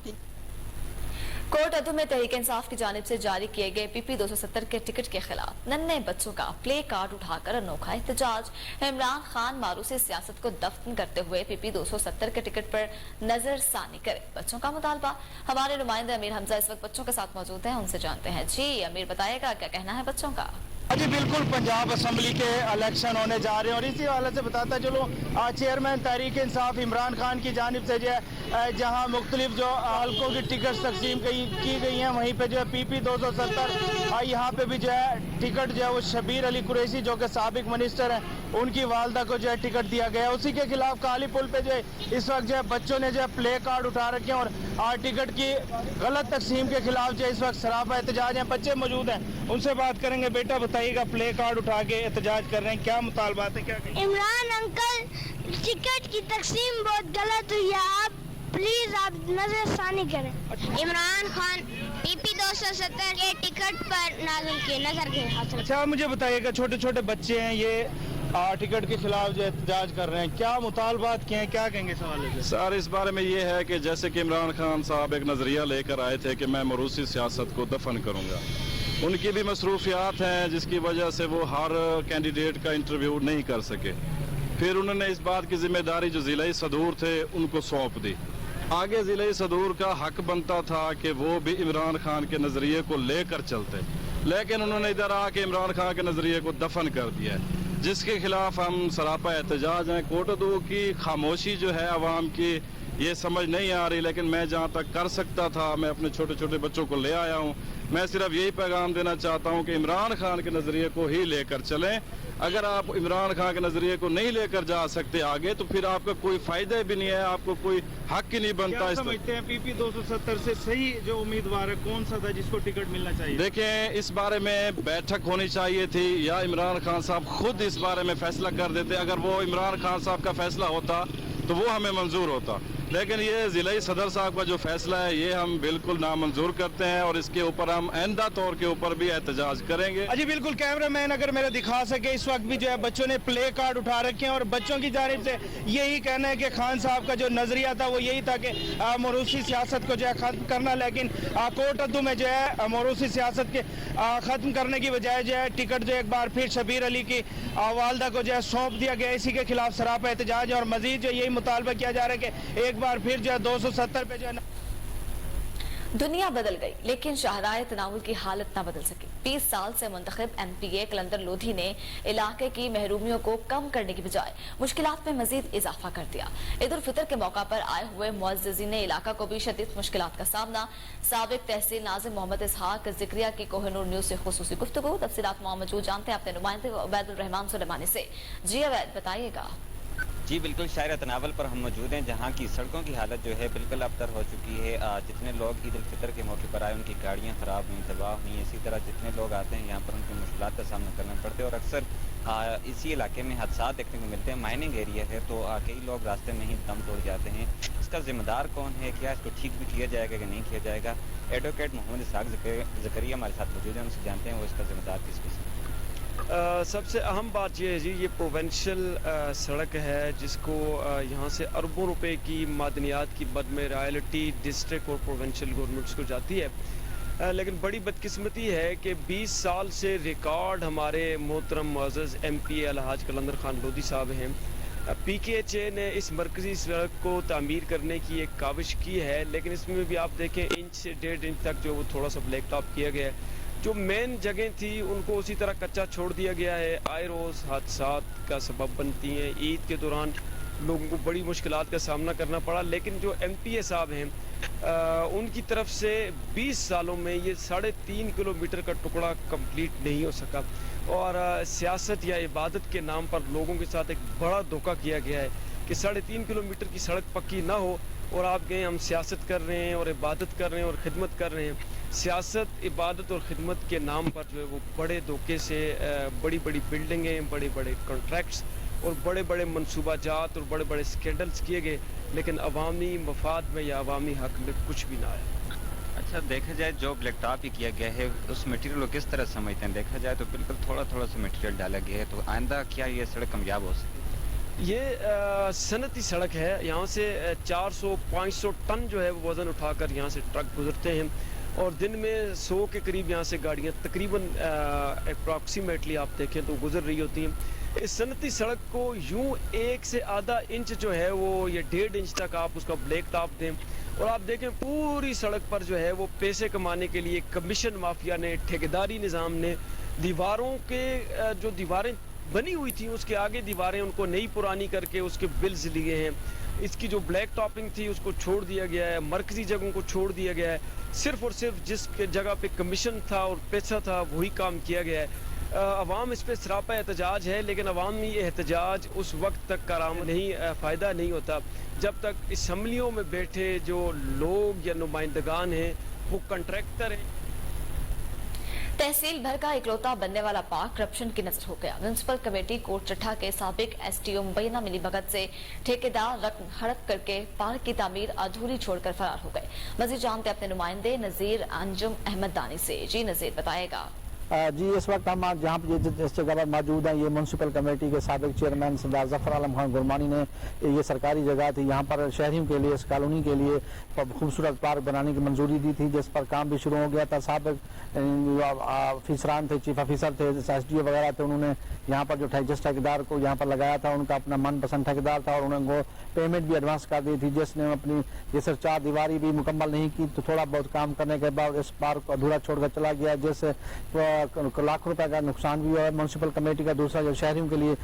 कोर्ट अदू में तहरीक इंसाफ की जानिब से जारी किए गए PP 270 के टिकट के खिलाफ नन्हे बच्चों का प्ले कार्ड उठाकर अनोखा एहतजाज। इमरान खान मारूसी सियासत को दफन करते हुए PP 270 के टिकट पर नजरसानी करे, बच्चों का मुतालबा। हमारे नुमाइंदे अमीर हमजा इस वक्त बच्चों के साथ मौजूद हैं, उनसे जानते हैं। जी अमीर, बताएगा क्या कहना है बच्चों का? जी बिल्कुल, पंजाब असम्बली के इलेक्शन होने जा रहे हैं और इसी हालत से बताता चलो चेयरमैन तहरीक इंसाफ इमरान खान की जानिब से जो है जहां मुख्तलिफ जो हल्कों की टिकट तकसीम की गई हैं, वहीं पे जो है PP 270 यहाँ पे भी जो है टिकट जो है वो शबीर अली कुरैशी जो कि साबिक मिनिस्टर हैं, उनकी वालदा को जो है टिकट दिया गया है। उसी के खिलाफ काली पुल पे जो है इस वक्त जो है बच्चों ने जो है प्ले कार्ड उठा रखे हैं और टिकट की गलत तकसीम के खिलाफ जो है इस वक्त सरापा एहतजाज है। बच्चे मौजूद हैं, उनसे बात करेंगे। बेटा बताइएगा, प्ले कार्ड उठा के एहतजाज कर रहे हैं, क्या मुतालबात है, क्या कहेंगे? इमरान अंकल, टिकट की तकसीम बहुत गलत हुई है, आप प्लीज आप नजरसानी करें। इमरान खान PP 270 के टिकट पर नजर के हासिल। अच्छा, मुझे बताइएगा, छोटे छोटे बच्चे हैं ये टिकट के खिलाफ जो एहतजाज कर रहे हैं, क्या मुतालबात किए हैं, क्या कहेंगे सवाल है? सर, इस बारे में ये है कि जैसे कि इमरान खान साहब एक नज़रिया लेकर आए थे कि मैं मरूसी सियासत को दफन करूंगा, उनकी भी मसरूफियात हैं जिसकी वजह से वो हर कैंडिडेट का इंटरव्यू नहीं कर सके। फिर उन्होंने इस बात की जिम्मेदारी जो ज़िला सदूर थे उनको सौंप दी। आगे ज़िला सदूर का हक बनता था कि वो भी इमरान खान के नज़रिए को लेकर चलते, लेकिन उन्होंने इधर आके इमरान खान के नज़रिए को दफन कर दिया है, जिसके खिलाफ हम सरापा एहतजाज हैं। कोटदू की खामोशी जो है आवाम की, ये समझ नहीं आ रही, लेकिन मैं जहाँ तक कर सकता था मैं अपने छोटे छोटे बच्चों को ले आया हूँ। मैं सिर्फ यही पैगाम देना चाहता हूँ कि इमरान खान के नज़रिए को ही लेकर चलें। अगर आप इमरान खान के नज़रिए को नहीं लेकर जा सकते आगे, तो फिर आपका कोई फायदा भी नहीं है, आपको कोई हक ही नहीं बनता। क्या समझते हैं PP 270 से सही जो उम्मीदवार है कौन सा था जिसको टिकट मिलना चाहिए? देखें, इस बारे में बैठक होनी चाहिए थी या इमरान खान साहब खुद इस बारे में फैसला कर देते। अगर वो इमरान खान साहब का फैसला होता तो वो हमें मंजूर होता, लेकिन ये ज़िला सदर साहब का जो फैसला है ये हम बिल्कुल नामंजूर करते हैं और इसके ऊपर हम आइंदा तौर के ऊपर भी एहतजाज करेंगे। जी बिल्कुल, कैमरामैन अगर मेरा दिखा सके, इस वक्त भी जो है बच्चों ने प्ले कार्ड उठा रखे हैं और बच्चों की जानिब से यही कहना है कि खान साहब का जो नजरिया था वो यही था कि मरूसी सियासत को जो है खत्म करना, लेकिन कोर्ट अद्दू में जो है मरूसी सियासत के खत्म करने की बजाय जो है टिकट जो एक बार फिर शबीर अली की वालदा को जो है सौंप दिया गया। इसी के खिलाफ सरापा एहतजाज है और मजीद जो यही मुतालबा किया जा रहा है कि एक बार फिर जो है 270 पे जो है। दुनिया बदल गई लेकिन शाहराह तनावुल की हालत न बदल सकी। 20 साल से मुंतखब MPA कलंदर लोधी ने इलाके की महरूमियों को कम करने की बजाय मुश्किलात में मजीद इजाफा कर दिया। ईद उल फितर के मौका पर आए हुए मुअज़्ज़िज़ीन इलाका को भी शदीद मुश्किलात का सामना। साबिक तहसील नाज़िम मोहम्मद इसहाक ज़िक्रिया की कोहिनूर न्यूज़ से खुसूसी गुफ्तगू। तफसीलात मौजूद जानते हैं अपने नुमाइंदे उबैदुर रहमान सुलेमानी से। जी अवैद, बताइएगा। जी बिल्कुल, शायर तनावल पर हम मौजूद हैं जहाँ की सड़कों की हालत जो है बिल्कुल अबतर हो चुकी है। जितने लोग ईद उल फितर के मौके पर आए उनकी गाड़ियाँ ख़राब हुई, तबाह हुई। इसी तरह जितने लोग आते हैं यहाँ पर उनकी मुश्किलात का सामना करना पड़ता है और अक्सर इसी इलाके में हादसा देखने को मिलते हैं। माइनिंग एरिया है तो कई लोग रास्ते में ही दम तोड़ जाते हैं। इसका जिम्मेदार कौन है, क्या इसको ठीक भी किया जाएगा कि नहीं किया जाएगा? एडवोकेट मोहम्मद इसहाक ज़करिया हमारे साथ मौजूद हैं, उनसे जानते हैं वो इसका जिम्मेदार किस किस्म। सबसे अहम बात यह है जी, ये प्रोवेंशल सड़क है जिसको यहाँ से अरबों रुपए की मादनियात की मद में रॉयल्टी डिस्ट्रिक्ट और प्रोवेंशल गवर्नमेंट्स को जाती है। लेकिन बड़ी बदकिस्मती है कि 20 साल से रिकॉर्ड हमारे मोहतरम मुअज़्ज़ज़ MPA अलहाज कलंदर खान लोधी साहब हैं। PKHA ने इस मरकज़ी सड़क को तामीर करने की एक काविश की है, लेकिन इसमें भी आप देखें 1 से 1.5 इंच तक जो वो थोड़ा सा ब्लैक टॉप किया गया है। जो मेन जगह थी उनको उसी तरह कच्चा छोड़ दिया गया है। आए रोज़ हादसात का सबब बनती हैं। ईद के दौरान लोगों को बड़ी मुश्किलात का सामना करना पड़ा, लेकिन जो MPA साहब हैं उनकी तरफ से 20 सालों में ये 3.5 किलोमीटर का टुकड़ा कंप्लीट नहीं हो सका और सियासत या इबादत के नाम पर लोगों के साथ एक बड़ा धोखा किया गया है कि 3.5 किलोमीटर की सड़क पक्की ना हो और आप गए हम सियासत कर रहे हैं और इबादत कर रहे हैं और ख़िदमत कर रहे हैं। सियासत, इबादत और ख़िदमत के नाम पर जो है वो बड़े धोखे से बड़ी बड़ी बिल्डिंगें, बड़े बड़े कॉन्ट्रैक्ट्स और बड़े बड़े मनसूबाजात और बड़े बड़े स्कैंडल्स किए गए, लेकिन अवामी मफाद में या अवामी हक में कुछ भी ना आया। अच्छा, देखा जाए जो ब्लैक टॉप ही किया गया है उस मटेरियल को किस तरह समझते हैं? देखा जाए तो बिल्कुल थोड़ा थोड़ा सा मटेरियल डाला गया है, तो आइंदा क्या ये सड़क कामयाब हो सके? ये सनती सड़क है, यहाँ से 400-500 टन जो है वो वज़न उठाकर यहाँ से ट्रक गुजरते हैं और दिन में 100 के करीब यहाँ से गाड़ियाँ तकरीबन अप्रॉक्सीमेटली आप देखें तो गुजर रही होती हैं। इस सनती सड़क को यूं 1 से आधा इंच जो है वो ये 1.5 इंच तक आप उसका ब्लैक टॉप दें और आप देखें पूरी सड़क पर जो है वो पैसे कमाने के लिए कमीशन माफिया ने, ठेकेदारी निज़ाम ने दीवारों के जो दीवारें बनी हुई थी उसके आगे दीवारें उनको नई पुरानी करके उसके बिल्स लिए हैं। इसकी जो ब्लैक टॉपिंग थी उसको छोड़ दिया गया है, मरकजी जगहों को छोड़ दिया गया है, सिर्फ और सिर्फ जिस जगह पे कमीशन था और पैसा था वही काम किया गया है। अवाम इस पे सरापा एहतजाज है, लेकिन अवामी एहतजाज उस वक्त तक काराम नहीं, फ़ायदा नहीं होता जब तक असम्बलियों में बैठे जो लोग या नुमाइंदगान हैं वो कंट्रैक्टर हैं। तहसील भर का इकलौता बनने वाला पार्क करप्शन की नजर हो गया। म्युनिसिपल कमेटी कोट चट्ठा के साबिक एसडीओ मुबैना मिलीभगत से ठेकेदार रकम हड़प करके पार्क की तामीर अधूरी छोड़कर फरार हो गए। मजीद जानते अपने नुमाइंदे नजीर अंजुम अहमद दानी से। जी नजीर, बताएगा। जी, इस वक्त हम जहाँ जिस जगह पर मौजूद हैं, ये म्यूनसिपल कमेटी के साबिक चेयरमैन सरदार जफर आलम खान गुरमानी ने, ये सरकारी जगह थी, यहाँ पर शहरियों के लिए, इस कॉलोनी के लिए खूबसूरत पार्क बनाने की मंजूरी दी थी, जिस पर काम भी शुरू हो गया था। साबिक अफसरान थे, चीफ ऑफिसर थे, एसडीओ वगैरह थे, उन्होंने यहाँ पर जो जिस ठेकेदार को यहाँ पर लगाया था उनका अपना मनपसंद ठेकेदार था और उन्होंने पेमेंट भी एडवांस कर दी थी, जिसने अपनी जैसे 4 दीवारी भी मुकम्मल नहीं की, तो थोड़ा बहुत काम करने के बाद इस पार्क को अधूरा छोड़कर चला गया, जिससे लाखों रुपए का नुकसान भी हुआ है म्यूनसिपल कमेटी का। दूसरा जो शहरियों के लिए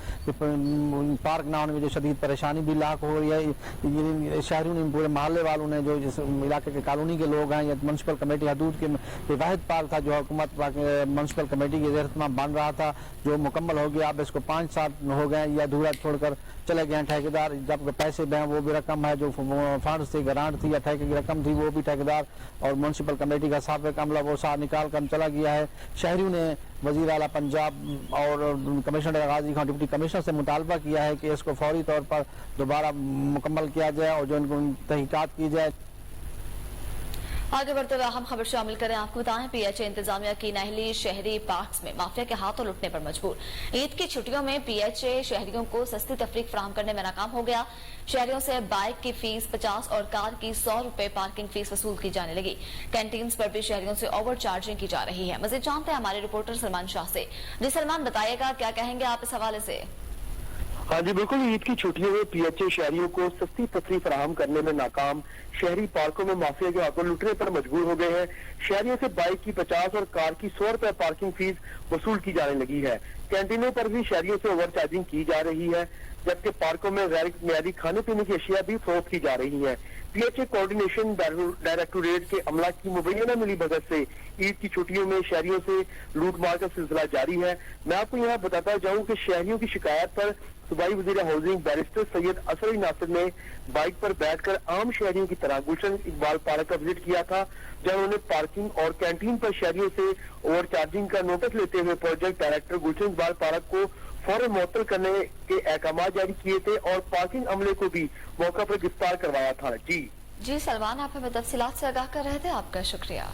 पार्क ना होने में जो शदीद परेशानी भी लाख हो रही है। शहरियों ने, पूरे मोहल्ले वालों ने, जो जिस इलाके के कॉलोनी के लोग हैं, या म्यूनसिपल कमेटी हदूद के वाहिद पार्क था जो हुकूमत म्यूनसिपल कमेटी के ज़ेर में बन रहा था, जो मुकम्मल हो गया। अब इसको 5 साल हो गए या अधूरा छोड़कर चले गए ठेकेदार। जब पैसे दें वो भी रकम है जो फंड थी, ग्रांट थी या ठेके की रकम थी, वो भी ठेकेदार और म्यूनसिपल कमेटी का साबिक अमला वो साथ निकाल कर चला गया है। शहरियों ने वज़ीर आला पंजाब और commissioner Ghazi Khan deputy commissioner से मुतालबा किया है कि इसको फौरी तौर पर दोबारा मुकम्मल किया जाए और जो इनको तहकीकात की जाए। आगे बढ़ते हुए अहम खबर शामिल करें। आपको बताएं, पीएचए इंतजामिया की नहली शहरी पार्क्स में माफिया के हाथों लुटने पर मजबूर। ईद की छुट्टियों में पीएचए शहरियों को सस्ती तफरीक फराहम करने में नाकाम हो गया। शहरियों से बाइक की फीस 50 और कार की 100 रुपए पार्किंग फीस वसूल की जाने लगी। कैंटीन्स पर भी शहरियों से ओवर चार्जिंग की जा रही है। मजीद जानते हैं हमारे रिपोर्टर सलमान शाह से। जी सलमान, बताइएगा क्या कहेंगे आप इस हवाले से? हाँ जी बिल्कुल, ईद की छुट्टियों में पीएचए शहरियों को सस्ती तफरीह फराहम करने में नाकाम। शहरी पार्कों में माफिया के हाथों लुटने पर मजबूर हो गए हैं। शहरियों से बाइक की 50 और कार की 100 रुपए पार्किंग फीस वसूल की जाने लगी है। कैंटीनों पर भी शहरियों से ओवर चार्जिंग की जा रही है, जबकि पार्कों में गैर बुनियादी खाने पीने की अशिया भी फरोख्त की जा रही है। पीएचए कोऑर्डिनेशन डायरेक्टोरेट के अमला की मुबैना मिलीभगत से ईद की छुट्टियों में शहरियों से लूटमार का सिलसिला जारी है। मैं आपको यहाँ बताता जाऊँ कि शहरियों की शिकायत पर सूबाई वजीर हाउसिंग बैरिस्टर सैयद असर नासिर ने बाइक पर बैठकर आम शहरियों की तरह गुलशन इकबाल पार्क का विजिट किया था, जहां उन्होंने पार्किंग और कैंटीन पर शहरियों से ओवर चार्जिंग का नोटिस लेते हुए प्रोजेक्ट डायरेक्टर गुलशन इकबाल पार्क को फौरन मुअत्तल करने के अहकाम जारी किए थे और पार्किंग अमले को भी मौका पर गिरफ्तार करवाया था। जी सलमान, आप हमें तफसीलात से आगाह कर रहे थे, आपका शुक्रिया।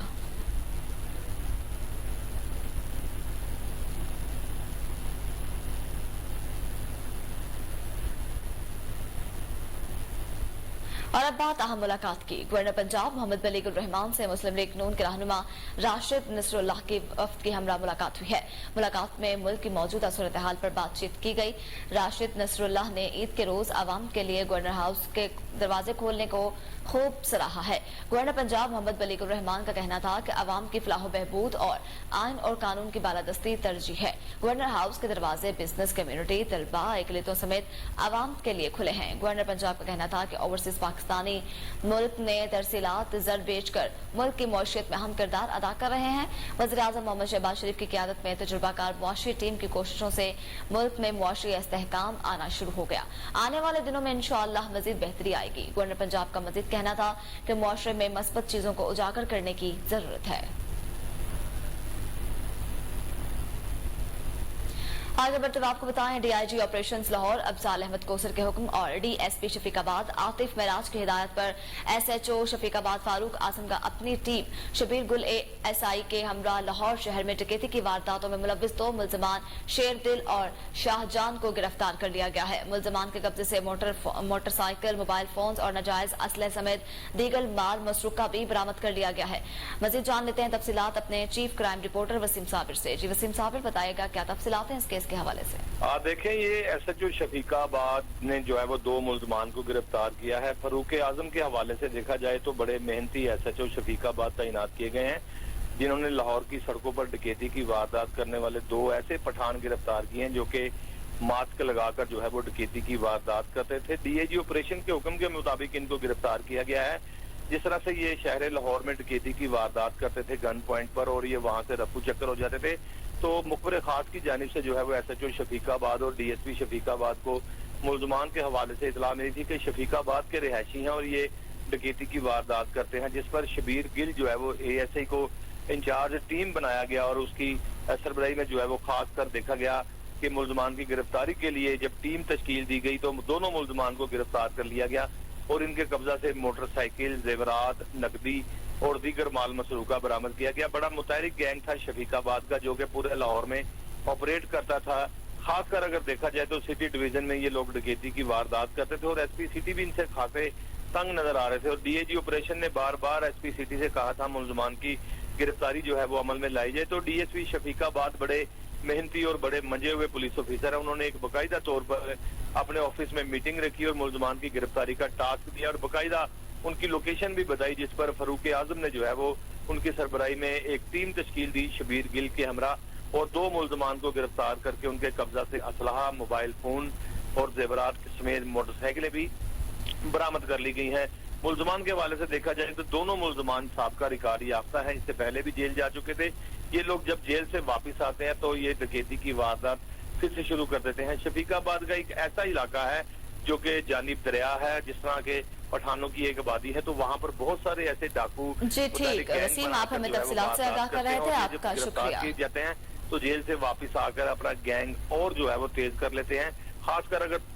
और अब बात अहम मुलाकात की। गवर्नर पंजाब मोहम्मद बलीगुल रहमान से मुस्लिम लीग नून के रहनुमा राशिद नसरुल्लाह की वफ्द की हमरा मुलाकात हुई है। मुलाकात में मुल्क की मौजूदा सूरत हाल पर बातचीत की गई। राशिद नसरुल्लाह ने ईद के रोज आवाम के लिए गवर्नर हाउस के दरवाजे खोलने को खूब सराहा है। गवर्नर पंजाब मोहम्मद बलीगुल रहमान का कहना था कि आवाम की फलाह बहबूद और आइन और कानून की बालादस्ती तरजीह है। गवर्नर हाउस के दरवाजे बिजनेस कम्युनिटी, तलबा, अकलियतों समेत आवाम के लिए खुले हैं। गवर्नर पंजाब का कहना था कि ओवरसीज पाकिस्तान पाकिस्तानी मुल्क में तरसीलात जर बेचकर मुल्क की मौशियत में अहम किरदार अदा कर रहे हैं। वज़ीर-ए-आज़म मोहम्मद शहबाज शरीफ की क़यादत में तजुर्बाकार मुआशी टीम की कोशिशों से मुल्क में मुआशी इस्तेहकाम आना शुरू हो गया। आने वाले दिनों में इंशाअल्लाह मजीद बेहतरी आएगी। गवर्नर पंजाब का मजीद कहना था कि मुआशरे में मस्बत चीजों को उजागर करने की जरूरत है। आगे बढ़ते हुए आपको बताएं, डीआईजी ऑपरेशंस लाहौर अफजाल अहमद कोसर के हुक्म और डीएसपी शफीकाबाद आतिफ महराज की हिदायत पर एसएचओ शफीकाबाद फारूक आजम का अपनी टीम शबीर गुल एएसआई के हमरा लाहौर शहर में डकैती की वारदातों में मुलव्विस 2 मुलजमान शेरदिल और शाहजान को गिरफ्तार कर लिया गया है। मुलजमान के कब्जे से मोटरसाइकिल, मोबाइल फोन और नाजायज असले समेत दीगर माल मसरूका भी बरामद कर लिया गया है। मजीद जान लेते हैं तफसीलात अपने chief crime reporter Wasim Sabir से। जी वसीम साबिर, बताएगा क्या तफसीलात हैं इस केस के हवाले से? देखें, ये एसएचओ शफीकाबाद ने जो है वो 2 मुलजमान को गिरफ्तार किया है। फारूक आजम के हवाले से देखा जाए तो बड़े मेहनती एसएचओ शफीकाबाद तैनात किए गए हैं, जिन्होंने लाहौर की सड़कों पर डकैती की वारदात करने वाले 2 ऐसे पठान गिरफ्तार किए हैं जो कि मास्क लगाकर जो है वो डकैती की वारदात करते थे। डीआईजी ऑपरेशन के हुक्म के मुताबिक इनको गिरफ्तार किया गया है। जिस तरह से ये शहर लाहौर में डकैती की वारदात करते थे गन पॉइंट पर और ये वहां से रफू चक्कर हो जाते थे, तो मुखबिर खास की जानिब से जो है वो एसएचओ शफीकाबाद और डीएसपी शफीकाबाद को मुलजमान के हवाले से इतला मिली थी कि शफीकाबाद के रिहायशी हैं और ये डकैती की वारदात करते हैं, जिस पर शबीर गिल जो है वो एएसआई को इंचार्ज टीम बनाया गया और उसकी सरबराही में जो है वो खास कर देखा गया कि मुलजमान की गिरफ्तारी के लिए जब टीम तश्कील दी गई तो दोनों मुलजमान को गिरफ्तार कर लिया गया और इनके कब्जा से मोटरसाइकिल, जेवरात, नकदी और दीगर माल मसरूका बरामद किया गया। बड़ा मुतहरिक गैंग था शफीकाबाद का जो कि पूरे लाहौर में ऑपरेट करता था। खासकर अगर देखा जाए तो सिटी डिवीजन में ये लोग डकैती की वारदात करते थे और एसपी सिटी भी इनसे खासे तंग नजर आ रहे थे और डीआईजी ऑपरेशन ने बार बार एसपी सिटी से कहा था मुलजमान की गिरफ्तारी जो है वो अमल में लाई जाए। तो डीएसपी शफीकाबाद बड़े मेहनती और बड़े मंजे हुए पुलिस ऑफिसर है, उन्होंने एक बाकायदा तौर पर अपने ऑफिस में मीटिंग रखी और मुलजमान की गिरफ्तारी का टास्क दिया और बाकायदा उनकी लोकेशन भी बताई, जिस पर फारूक आजम ने जो है वो उनकी सरबराही में एक टीम तश्कील दी शबीर गिल के हमरा और 2 मुलजमान को गिरफ्तार करके उनके कब्जा से असलहा, मोबाइल फोन और जेवरात समेत मोटरसाइकिलें भी बरामद कर ली गई हैं। मुलजमान के हवाले से देखा जाए तो दोनों मुलजमान साबका रिकॉर्ड याफ्ता है, इससे पहले भी जेल जा चुके थे। ये लोग जब जेल से वापस आते हैं तो ये डकैती की वारदात फिर से शुरू कर देते हैं। शफीकाबाद का एक ऐसा इलाका है जो कि जानिब दरिया है, जिस तरह के पठानों की एक आबादी है, तो वहाँ पर बहुत सारे ऐसे डाकू जी ठीक वसीम, आप हमें तफसीलात से आगाह कर रहे थे, आपका शुक्रिया। जाते हैं तो जेल से वापस आकर अपना गैंग और जो है वो तेज कर लेते हैं। खासकर अगर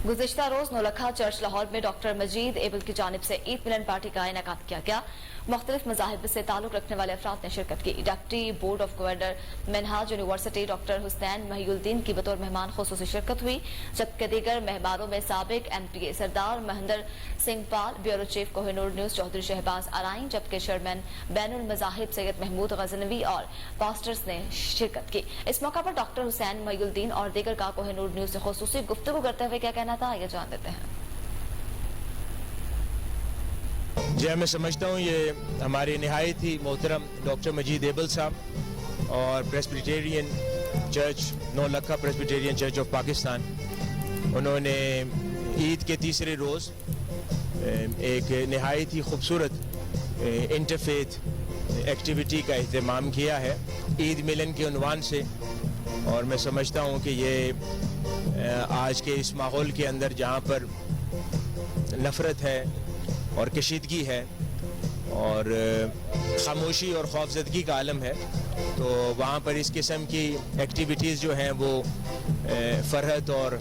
गुज़िश्ता रोज नौलखा चर्च लाहौर में डॉक्टर मजीद एबल की जानिब से ईद मिलन पार्टी का इनेकाद किया गया। मुख्तलिफ मज़ाहिब से ताल्लुक रखने वाले अफराद ने शिरकत की। Deputy board of governor Minhaj university doctor Hussain Mohiuddin की बतौर मेहमान खुसूसी शिरकत हुई, जबकि दीगर मेहमानों में साबिक MPA Sardar Mahendra Singh Pal, bureau chief Kohinoor news Chaudhry Shahbaz Arain, जबकि चेयरमैन बैनुल मज़ाहिब सैयद महमूद गजनवी और पास्टर्स ने शिरकत की। इस मौका पर डॉक्टर हुसैन महिउद्दीन और दीगर का कोहिनूर न्यूज से खुसूसी गुफ्तगू करते हुए क्या कहना था, ये जान लेते हैं। जी, मैं समझता हूँ ये हमारे नहायत ही मोहतरम डॉक्टर मजीद एबल साहब और Presbyterian church Naulakha Presbyterian church of Pakistan, उन्होंने ईद के तीसरे रोज़ एक नहायत ही खूबसूरत इंटरफेथ एक्टिविटी का अहतमाम किया है ईद मिलन के उन्वान से। और मैं समझता हूँ कि ये आज के इस माहौल के अंदर जहाँ पर नफ़रत है और कशीदगी है और खामोशी और खौफजदगी का आलम है, तो वहाँ पर इस किस्म की एक्टिविटीज़ जो हैं वो फरहत और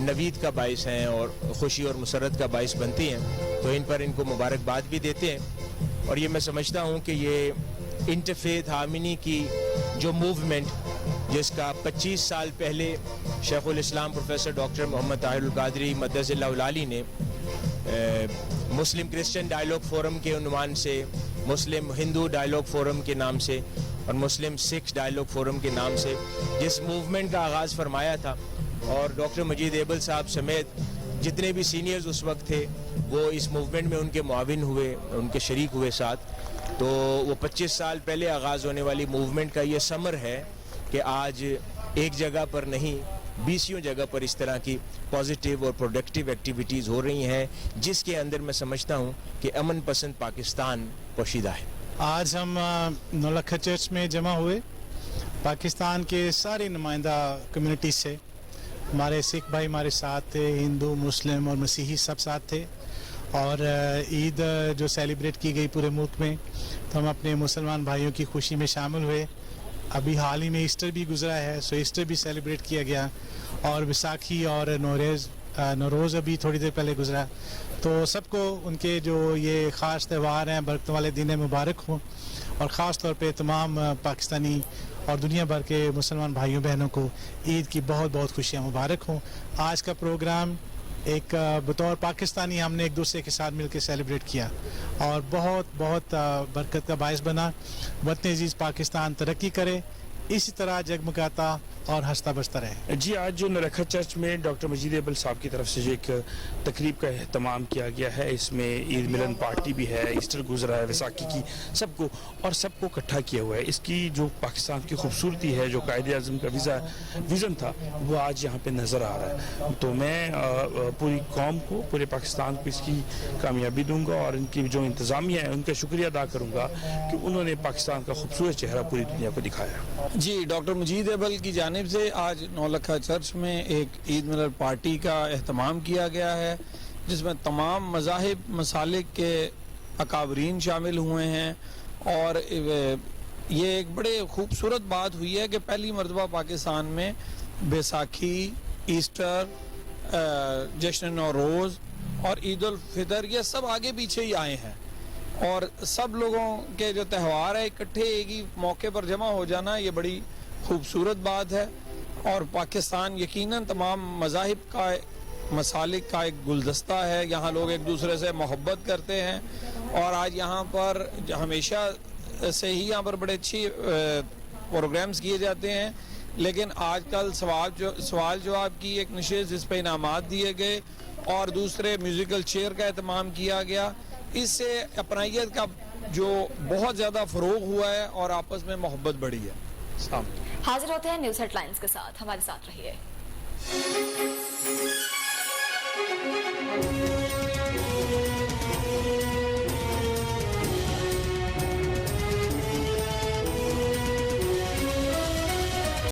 नवीद का बाइस हैं और खुशी और मुसरत का बाइस बनती हैं। तो इन पर इनको मुबारकबाद भी देते हैं। और ये मैं समझता हूँ कि ये इंटरफेथ हामिनी की जो मूवमेंट, जिसका 25 साल पहले शेखुल इस्लाम प्रोफेसर डॉक्टर मोहम्मद ताहिरुल कादरी मद्दज़िल्लाहुल आली ने मुस्लिम क्रिश्चियन डायलॉग फोरम के उन्वान से, मुस्लिम हिंदू डायलॉग फोरम के नाम से और मुस्लिम सिख डायलॉग फोरम के नाम से जिस मूवमेंट का आगाज़ फरमाया था, और डॉक्टर मजीद एबल साहब समेत जितने भी सीनियर्स उस वक्त थे वो इस मूवमेंट में उनके मुआविन हुए, उनके शरीक हुए साथ। तो वो 25 साल पहले आगाज़ होने वाली मूवमेंट का ये समर है कि आज एक जगह पर नहीं 20 जगह पर इस तरह की पॉजिटिव और प्रोडक्टिव एक्टिविटीज़ हो रही हैं, जिसके अंदर मैं समझता हूँ कि अमन पसंद पाकिस्तान पोशीदा है। आज हम नौलखा चर्च में जमा हुए पाकिस्तान के सारी नुमाइंदा कम्युनिटी से। हमारे सिख भाई हमारे साथ थे, हिंदू मुस्लिम और मसीही सब साथ थे, और ईद जो सेलिब्रेट की गई पूरे मुल्क में, तो हम अपने मुसलमान भाइयों की खुशी में शामिल हुए। अभी हाल ही में ईस्टर भी गुजरा है, सो ईस्टर भी सेलिब्रेट किया गया, और विसाखी और नौरोज़ अभी थोड़ी देर पहले गुजरा। तो सबको उनके जो ये ख़ास त्यौहार हैं, बरकत वाले दिन मुबारक हों, और ख़ास तौर पे तमाम पाकिस्तानी और दुनिया भर के मुसलमान भाइयों बहनों को ईद की बहुत बहुत खुशियाँ मुबारक हों। आज का प्रोग्राम एक बतौर पाकिस्तानी हमने एक दूसरे के साथ मिलकर सेलिब्रेट किया, और बहुत बहुत बरकत का बायस बना। वतन अजीज़ पाकिस्तान तरक्की करे, इसी तरह जगमगाता और हंसता बसता रहे। जी, आज जो नौलखा चर्च में डॉक्टर मजीद एबल साहब की तरफ से जो एक तकरीब का एहतमाम किया गया है, इसमें ईद मिलन पार्टी भी है, ईस्टर गुजरा है, वैसाखी की, सबको इकट्ठा किया हुआ है। इसकी जो पाकिस्तान की खूबसूरती है, जो कायदे आज़म का विज़न था, वो आज यहाँ पे नज़र आ रहा है। तो मैं पूरी कौम को, पूरे पाकिस्तान को इसकी कामयाबी दूंगा, और इनकी जो इंतज़ामिया है उनका शुक्रिया अदा करूँगा कि उन्होंने पाकिस्तान का खूबसूरत चेहरा पूरी दुनिया को दिखाया। जी, डॉक्टर मजीद एबल की जानिब से आज नौलखा चर्च में एक ईद मिलन पार्टी का एहतमाम किया गया है, जिसमें तमाम मज़ाहिब मसालिक के अकाबरीन शामिल हुए हैं, और ये एक बड़े खूबसूरत बात हुई है कि पहली मरतबा पाकिस्तान में बैसाखी, ईस्टर, जश्न नौरोज़ और ईद उल फितर, ये सब आगे पीछे ही आए हैं, और सब लोगों के जो त्यौहार है इकट्ठे एक ही मौके पर जमा हो जाना, ये बड़ी खूबसूरत बात है। और पाकिस्तान यकीनन तमाम मज़ाहिब का, मसालिक का एक गुलदस्ता है। यहाँ लोग एक दूसरे से मोहब्बत करते हैं, और आज यहाँ पर हमेशा से ही यहाँ पर बड़े अच्छी प्रोग्राम्स किए जाते हैं, लेकिन आजकल सवाल जवाब की एक नशिस्त, जिस पर इनामात दिए गए, और दूसरे म्यूज़िकल चेयर का एहतमाम किया गया। इससे अपनाइयत का जो बहुत ज़्यादा फ़रोग हुआ है, और आपस में मोहब्बत बढ़ी है। हाजिर होते हैं न्यूज़ हेडलाइंस के साथ, हमारे साथ रहिए।